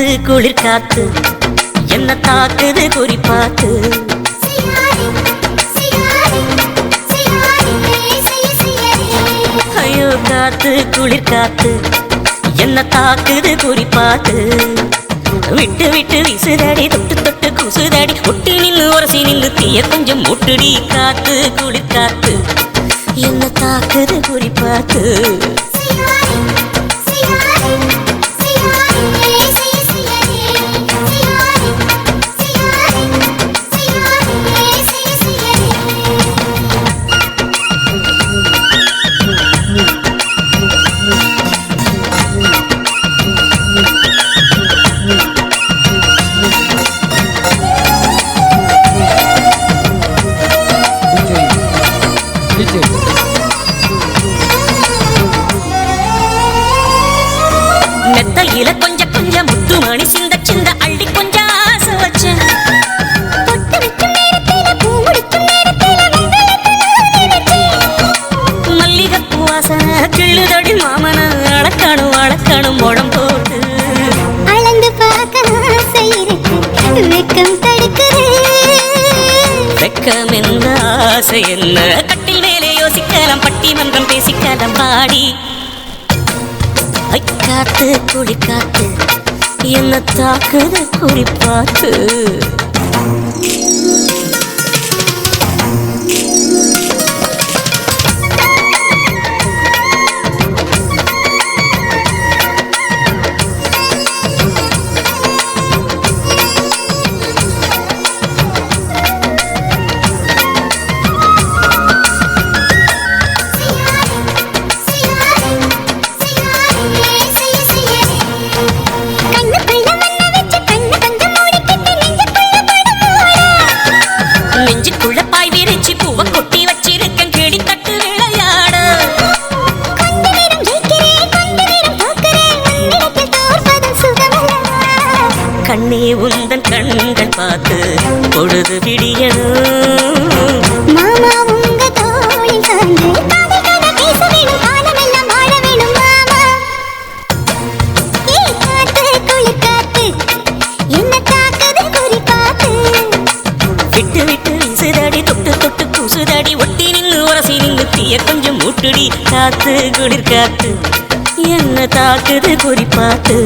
குளிர் காத்து என்ன தாக்குது குறிப்பாத்து. ஐயோ காத்து குளிர் காத்து என்ன தாக்குது குறிப்பாத்து. விட்டு விட்டு விசுதடி தொட்டு தொட்டு குசுதடி ஒட்டி நின்று உரசி நின்று தீய கொஞ்சம் முட்டுடி. காத்து குளிர் காத்து என்ன தாக்குது குறிப்பாத்து. மெத்தையில கொஞ்சம் கொஞ்சம் முத்து மணி சிந்த சிந்த அள்ளி கொஞ்சம் ஆசை வச்சேன். மல்லிகைப்பூ வாசனை கிள்ளுதடி மாமன அளக்கணும் அளக்கணும் முடம் போட்டு அளந்து பார்க்க ஆசை இருக்கு வெக்கம் தடுக்குது. வெக்கம் என்ன ஆசை என்ன கட்டில் மேலே யோசிக்கலாம் பட்டிமன்றம் பேசிக்கலாம் பாடி. காத்து குளி காத்து என்ன தாக்குது குறிப்பாத்து. கண்ணே உந்தன் கண்கள் பார்த்து பொழுது விடியணும். மாமா உங்க தோளில் சார்ந்து காதல் கதை பேச வேணும் காலமெல்லாம் வாழ வேணும் மாமா. ஏ காத்து குளிர் காத்து என்ன தாக்குது குறிப்பாத்து. விட்டு விட்டு விசுதடி தொட்டு தொட்டு குசுதடி ஒட்டி நின்று உரசி நின்று தீய கொஞ்சம் மூட்டுடி. காத்து குளிர் காத்து என்ன தாக்குது குறிப்பாத்து.